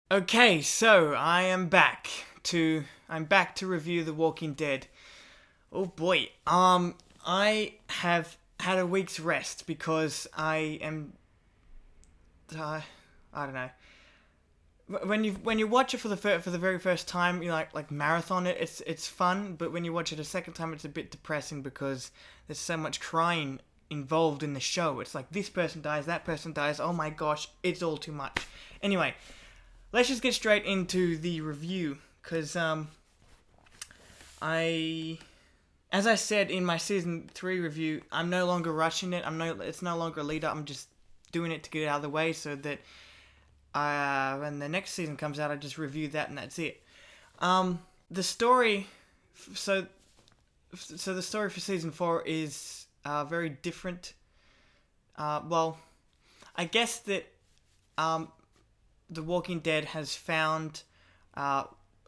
Okay, so I'm back to review The Walking Dead. Oh boy. I have had a week's rest because I am I don't know. When you watch it for the very first time, you like marathon it. It's fun, but when you watch it a second time, it's a bit depressing because there's so much crying involved in the show. It's like this person dies, that person dies. Oh my gosh, it's all too much. Anyway, let's just get straight into the review because I as I said in my season 3 review, I'm no longer rushing it. It's no longer a leader. I'm just doing it to get it out of the way so that when the next season comes out, I just review that and that's it. The story, so the story for season 4 is very different. Well, I guess that The Walking Dead has found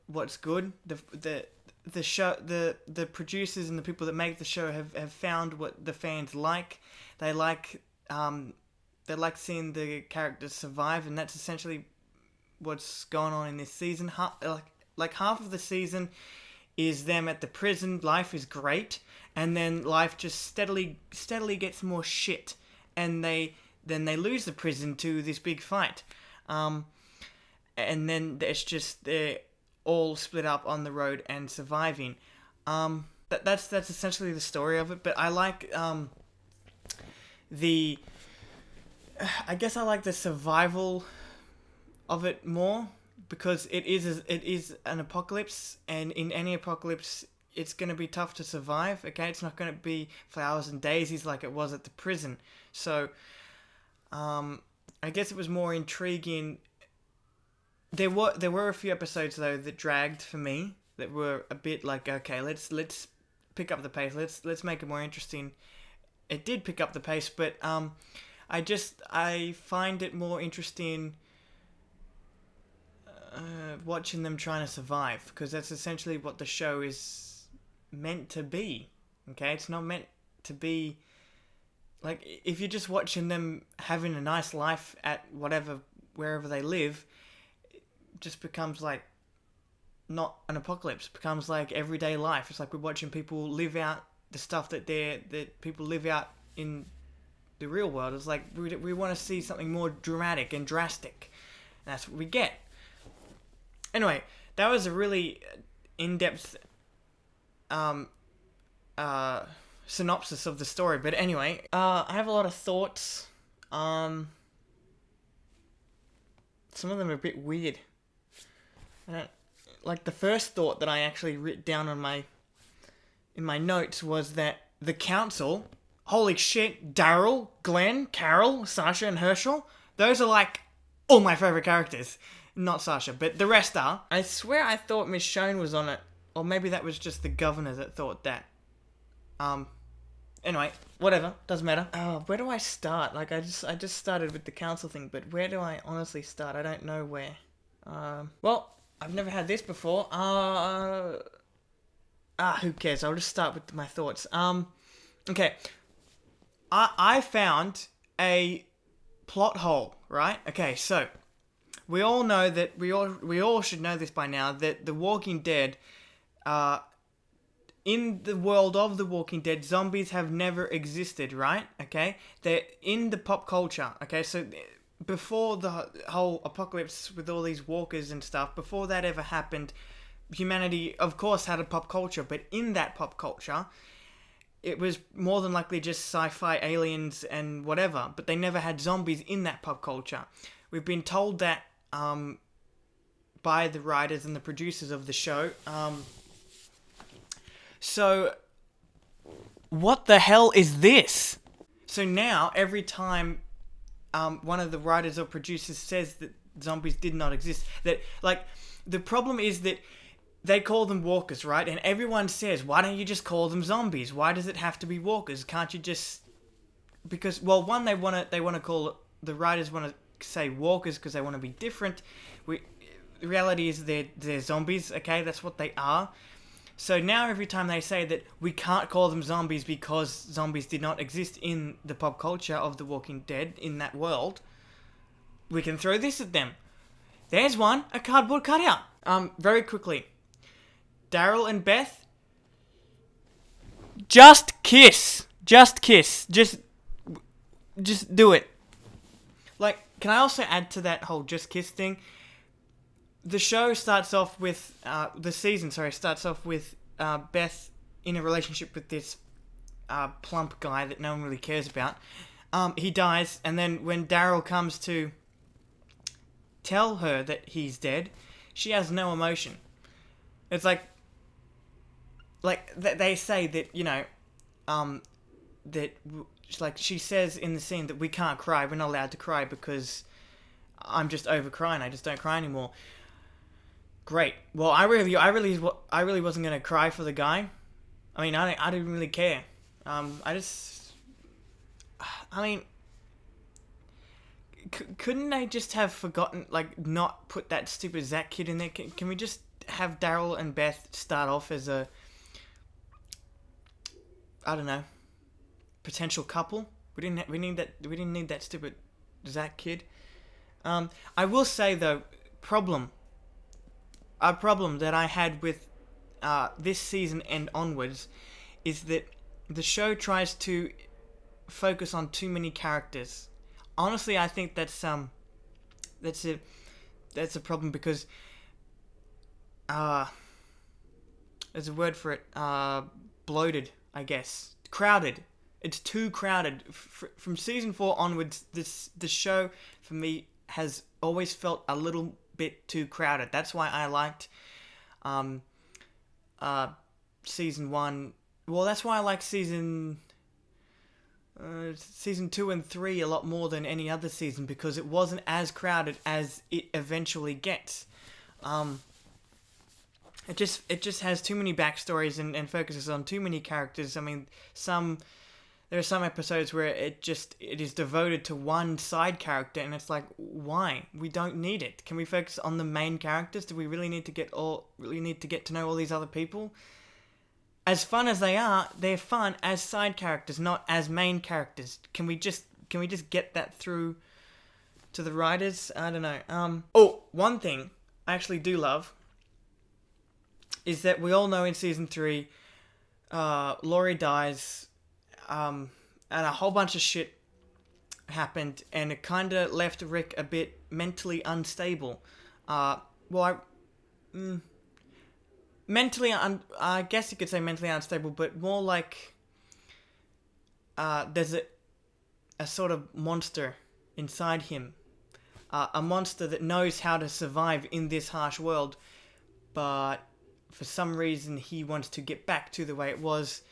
what's good. The show the producers and the people that make the show have found what the fans like. They like they like seeing the characters survive, and that's essentially what's going on in this season. Like half of the season is them at the prison. Life is great, and then life just steadily gets more shit, and they lose the prison to this big fight. And then it's just they're all split up on the road and surviving. That's essentially the story of it. But I like the I guess I like the survival of it more because it is an apocalypse, and in any apocalypse, it's gonna be tough to survive. Okay, it's not gonna be flowers and daisies like it was at the prison. So, I guess it was more intriguing. There were a few episodes though that dragged for me that were a bit like, okay, let's pick up the pace. Let's make it more interesting. It did pick up the pace, but I find it more interesting watching them trying to survive, because that's essentially what the show is meant to be. Okay, it's not meant to be like if you're just watching them having a nice life at wherever they live, it just becomes like not an apocalypse. It becomes like everyday life. It's like we're watching people live out the stuff that people live out in the real world. It's like we want to see something more dramatic and drastic, and that's what we get. Anyway, that was a really in-depth um, synopsis of the story. But anyway, I have a lot of thoughts. Some of them are a bit weird. I don't, like the first thought that I actually wrote down on in my notes was that the council, holy shit, Daryl, Glenn, Carol, Sasha, and Herschel, those are like all my favorite characters. Not Sasha, but the rest are. I swear I thought Michonne was on it, or maybe that was just the governor that thought that. Anyway, whatever, doesn't matter. Where do I start? Like I just started with the council thing, but where do I honestly start? I don't know where. Well, I've never had this before. Who cares? I'll just start with my thoughts. Okay. I found a plot hole, right? Okay, so we all know that we all should know this by now that The Walking Dead, in the world of The Walking Dead, zombies have never existed, right? Okay, they're in the pop culture. Okay, so before the whole apocalypse with all these walkers and stuff, before that ever happened, humanity of course had a pop culture, but in that pop culture, it was more than likely just sci-fi aliens and whatever, but they never had zombies in that pop culture. We've been told that by the writers and the producers of the show. So, what the hell is this? So now, every time one of the writers or producers says that zombies did not exist, that, like, the problem is that they call them walkers, right? And everyone says, why don't you just call them zombies? Why does it have to be walkers? Can't you just... Because, well, one, they want to call it... The writers want to say walkers because they want to be different. The reality is they're zombies, okay? That's what they are. So now every time they say that we can't call them zombies because zombies did not exist in the pop culture of The Walking Dead, in that world, we can throw this at them. There's one, a cardboard cutout. Very quickly. Daryl and Beth, just kiss. Just kiss. Just do it. Like, can I also add to that whole just kiss thing? The show starts off with, the season, starts off with Beth in a relationship with this plump guy that no one really cares about. He dies, and then when Daryl comes to tell her that he's dead, she has no emotion. It's like they say that, you know, that, like, she says in the scene that we can't cry, we're not allowed to cry because I'm just over crying, I just don't cry anymore. Great. Well, I really wasn't gonna cry for the guy. I mean, I didn't really care. Couldn't they just have forgotten, like, not put that stupid Zach kid in there? Can we just have Daryl and Beth start off as a, I don't know, potential couple? We didn't need that stupid Zach kid. I will say though, a problem that I had with this season and onwards is that the show tries to focus on too many characters. Honestly, I think that's a problem because there's a word for it, bloated, I guess. Crowded. It's too crowded. From season 4 onwards, the show for me has always felt a little bit too crowded. That's why I liked season 1. Well, that's why I like season 2 and 3 a lot more than any other season, because it wasn't as crowded as it eventually gets. It just has too many backstories and focuses on too many characters. I mean, there are some episodes where it is devoted to one side character, and it's like, why? We don't need it. Can we focus on the main characters? Do we really need to get to know all these other people? As fun as they are, they're fun as side characters, not as main characters. Can we just get that through to the writers? I don't know. One thing I actually do love is that we all know in season 3, Laurie dies, and a whole bunch of shit happened, and it kind of left Rick a bit mentally unstable. I guess you could say mentally unstable, but more like there's a sort of monster inside him. A monster that knows how to survive in this harsh world, but for some reason he wants to get back to the way it was,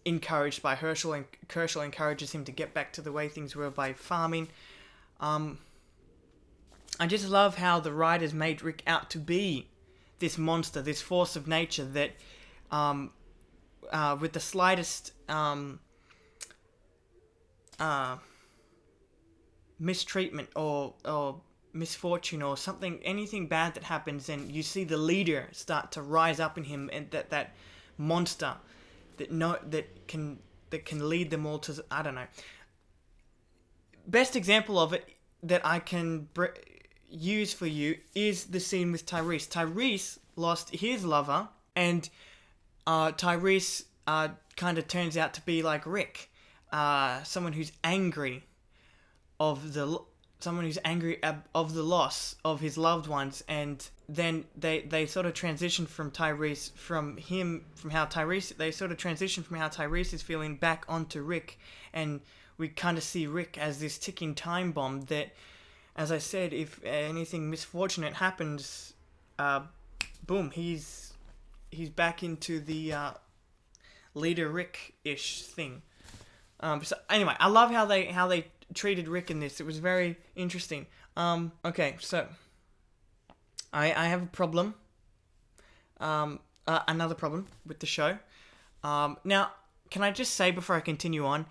encouraged by Herschel, and Herschel encourages him to get back to the way things were by farming. I just love how the writers made Rick out to be this monster, this force of nature that, with the slightest mistreatment or misfortune or something, anything bad that happens, and you see the leader start to rise up in him, and that monster that can lead them all to, I don't know. Best example of it that I can use for you is the scene with Tyrese. Tyrese lost his lover, and Tyrese kind of turns out to be like Rick, someone who's angry of the loss of his loved ones, and then they sort of transition from Tyrese from how Tyrese is feeling back onto Rick, and we kind of see Rick as this ticking time bomb that, as I said, if anything misfortunate happens, boom, he's back into the leader Rick-ish thing. So anyway, I love how they treated Rick in this. It was very interesting. Okay, so I have a problem. Another problem with the show. Now, can I just say before I continue on,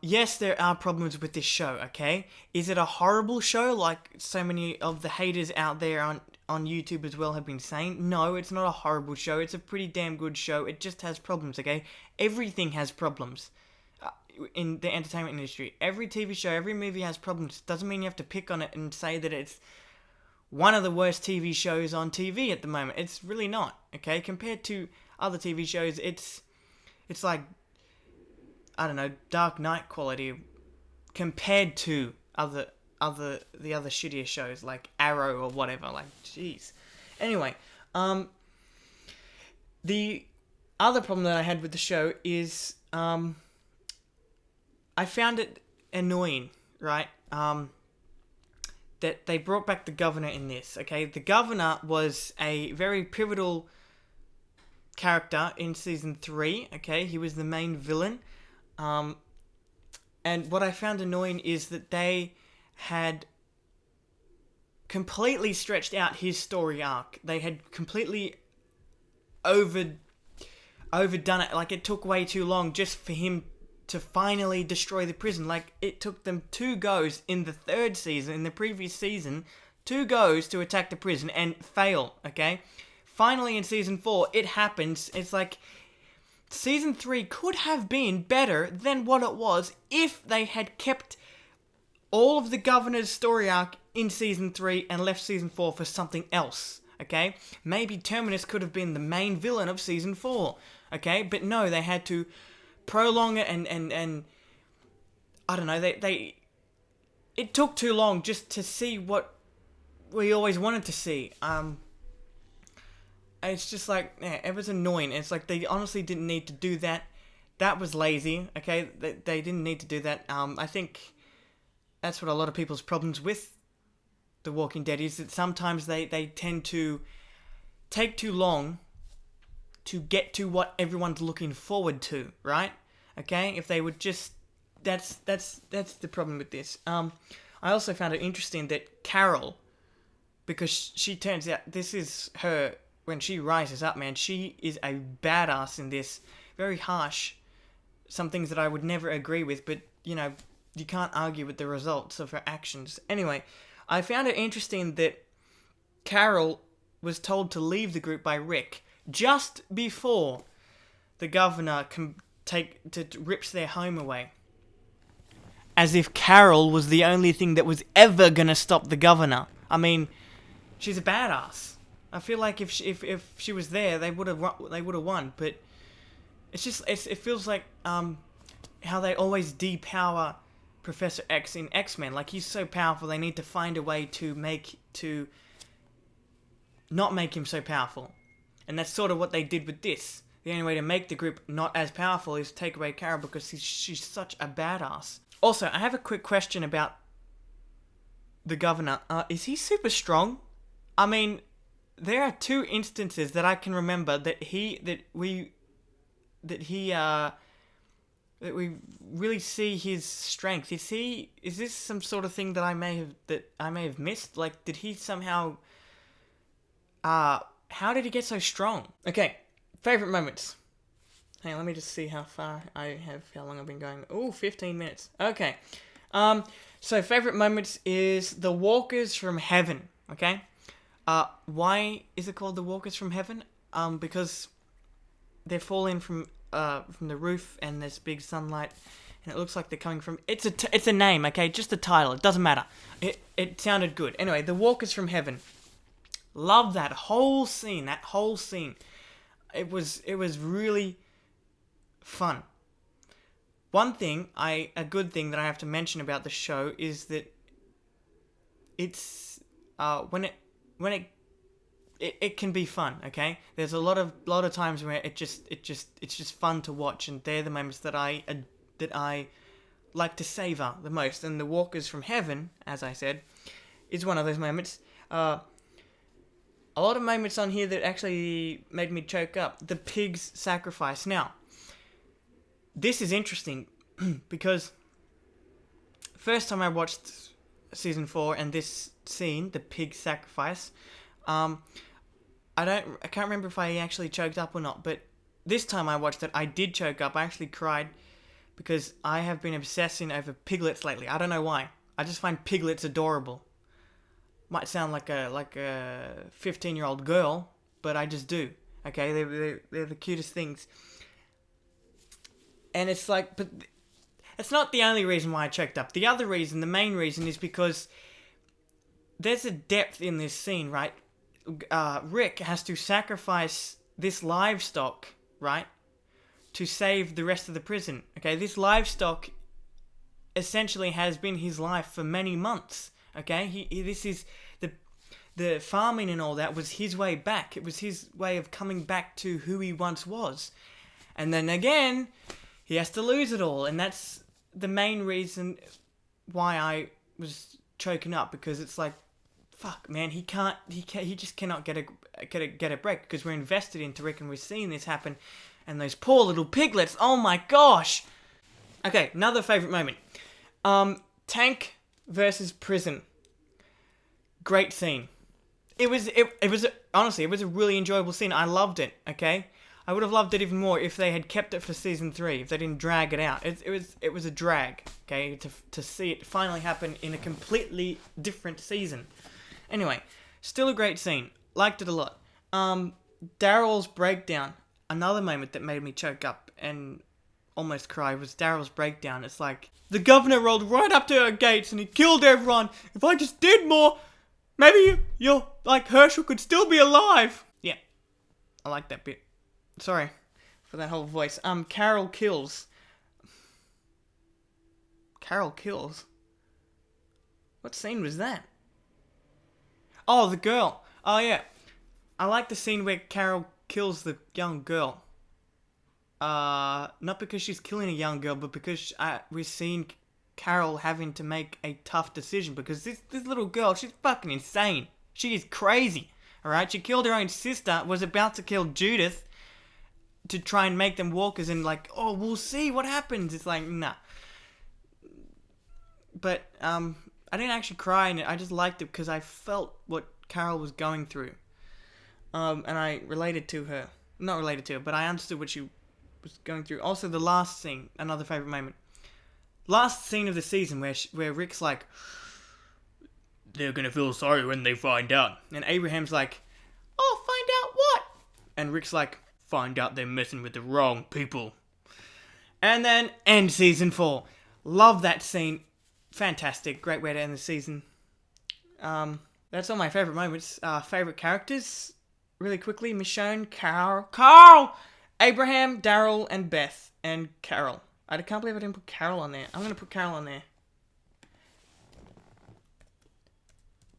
yes, there are problems with this show, okay? Is it a horrible show like so many of the haters out there on YouTube as well have been saying? No, it's not a horrible show. It's a pretty damn good show. It just has problems, okay? Everything has problems in the entertainment industry. Every TV show, every movie has problems. Doesn't mean you have to pick on it and say that it's one of the worst TV shows on TV at the moment. It's really not, okay? Compared to other TV shows, it's like, I don't know, Dark Knight quality compared to the other shittier shows like Arrow or whatever. Like, jeez. Anyway, the other problem that I had with the show is I found it annoying, right? That they brought back the governor in this, okay? The governor was a very pivotal character in season 3, okay? He was the main villain. And what I found annoying is that they had completely stretched out his story arc. They had completely overdone it. Like, it took way too long just for him to finally destroy the prison. Like, it took them 2 goes in the 3rd season, in the previous season, 2 goes to attack the prison and fail, okay? Finally, in season 4, it happens. It's like, season 3 could have been better than what it was if they had kept all of the governor's story arc in season 3 and left season 4 for something else, okay? Maybe Terminus could have been the main villain of season 4, okay? But no, they had to prolong it and I don't know, they it took too long just to see what we always wanted to see. It's just like, yeah, it was annoying. It's like they honestly didn't need to do that. That was lazy, okay? They didn't need to do that. I think that's what a lot of people's problems with The Walking Dead is, that sometimes they tend to take too long to get to what everyone's looking forward to, right? Okay? If they would just... That's the problem with this. I also found it interesting that Carol, because she turns out, this is her... When she rises up, man, she is a badass in this. Very harsh. Some things that I would never agree with, but, you know, you can't argue with the results of her actions. Anyway, I found it interesting that Carol was told to leave the group by Rick just before the governor rips their home away. As if Carol was the only thing that was ever gonna stop the governor. I mean, she's a badass. I feel like if she was there, they would have won. But it's just it feels like how they always depower Professor X in X-Men. Like, he's so powerful, they need to find a way to not make him so powerful. And that's sort of what they did with this. The only way to make the group not as powerful is take away Carol because she's such a badass. Also, I have a quick question about the governor. Is he super strong? I mean, there are 2 instances that I can remember that we really see his strength. Is this some sort of thing that I may have missed? Like, did he somehow how did he get so strong? Okay, favorite moments. Hey, let me just see how long I've been going. Ooh, 15 minutes. Okay. So favorite moments is the Walkers from Heaven, okay? Why is it called the Walkers from Heaven? Because they're falling from the roof and there's big sunlight and it looks like they're coming from... It's a name, okay? Just the title. It doesn't matter. It sounded good. Anyway, the Walkers from Heaven. Love that whole scene. It was really fun. A good thing that I have to mention about the show is that it's when it can be fun, okay? There's a lot of times where it's just fun to watch, and they're the moments that I like to savor the most. And the Walkers from Heaven, as I said, is one of those moments. A lot of moments on here that actually made me choke up. The pig's sacrifice. Now, this is interesting because first time I watched season 4 and this scene, the pig sacrifice, I can't remember if I actually choked up or not, but this time I watched it, I did choke up. I actually cried because I have been obsessing over piglets lately. I don't know why. I just find piglets adorable. Might sound like a 15-year-old girl, but I just do. Okay, they're the cutest things. And it's like, but it's not the only reason why I choked up. The main reason is because there's a depth in this scene, right? Rick has to sacrifice this livestock, right, to save the rest of the prison. Okay, this livestock essentially has been his life for many months. Okay, this is the farming and all that was his way back. It was his way of coming back to who he once was. And then again, he has to lose it all, and that's the main reason why I was choking up, because it's like, fuck, man, he just cannot get a break, because we're invested into Rick and we're seeing this happen, and those poor little piglets. Oh my gosh. Okay, another favorite moment. Tank versus prison. Great scene. It was honestly, it was a really enjoyable scene. I loved it. Okay, I would have loved it even more if they had kept it for season 3. If they didn't drag it out. It was a drag. Okay, to see it finally happen in a completely different season. Anyway, still a great scene. Liked it a lot. Daryl's breakdown. Another moment that made me choke up and almost cry was Daryl's breakdown. It's like, the governor rolled right up to our gates and he killed everyone. If I just did more, maybe you're like Herschel could still be alive. Yeah, I like that bit. Sorry for that whole voice. Carol kills. Carol kills? What scene was that? Oh, the girl. Oh, yeah. I like the scene where Carol kills the young girl. Not because she's killing a young girl, but because we're seeing Carol having to make a tough decision. Because this little girl, she's fucking insane. She is crazy. Alright? She killed her own sister, was about to kill Judith to try and make them walkers, and like, oh, we'll see what happens. It's like, nah. But, I didn't actually cry in it. I just liked it because I felt what Carol was going through. And I related to her. Not related to her, but I understood what she was going through. Also, the last scene, another favourite moment. Last scene of the season where Rick's like, they're gonna feel sorry when they find out. And Abraham's like, oh, find out what? And Rick's like, find out they're messing with the wrong people. And then end season 4. Love that scene. Fantastic. Great way to end the season. That's all my favourite moments. Favourite characters, really quickly. Michonne, Carl, Abraham, Daryl, and Beth, and Carol. I can't believe I didn't put Carol on there. I'm going to put Carol on there.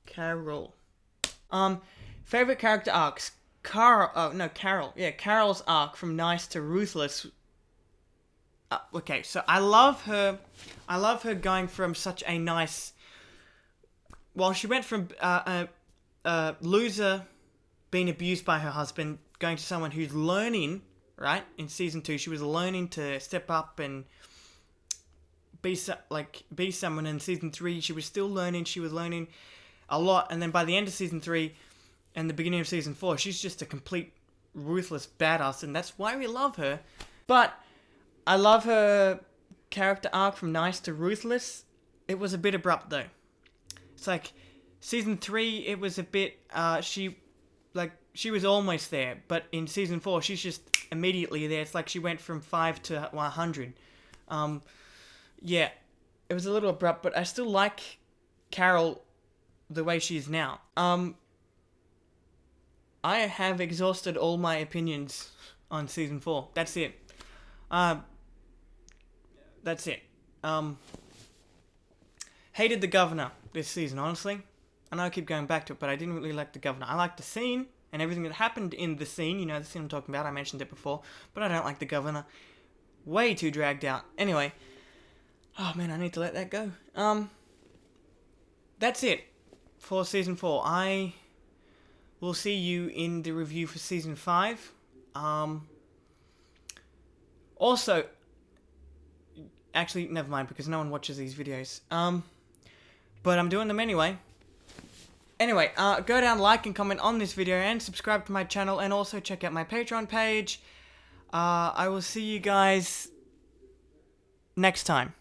Carol. Favourite character arcs. Carol. Yeah, Carol's arc from nice to ruthless. Okay, so I love her going from such a nice... Well, she went from a loser being abused by her husband, going to someone who's learning, right? In season 2, she was learning to step up and be someone. In season 3, she was still learning. She was learning a lot. And then by the end of season 3 and the beginning of season 4, she's just a complete ruthless badass. And that's why we love her. But I love her character arc from nice to ruthless. It was a bit abrupt though. It's like season 3, it was a bit she was almost there, but in season 4 she's just immediately there. It's like she went from 5 to 100. Yeah, it was a little abrupt, but I still like Carol the way she is now. I have exhausted all my opinions on season 4. That's it. That's it. Hated the governor this season, honestly. I know I keep going back to it, but I didn't really like the governor. I liked the scene and everything that happened in the scene. You know, the scene I'm talking about. I mentioned it before. But I don't like the governor. Way too dragged out. Anyway. Oh, man, I need to let that go. That's it for season 4. I will see you in the review for season 5. Also... Actually, never mind, because no one watches these videos. But I'm doing them anyway. Anyway, go down, like, and comment on this video, and subscribe to my channel, and also check out my Patreon page. I will see you guys next time.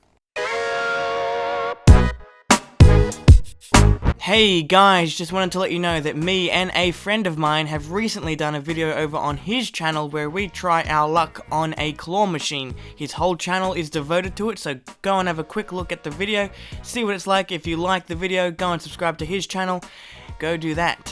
Hey guys, just wanted to let you know that me and a friend of mine have recently done a video over on his channel where we try our luck on a claw machine. His whole channel is devoted to it, so go and have a quick look at the video, see what it's like. If you like the video, go and subscribe to his channel. Go do that.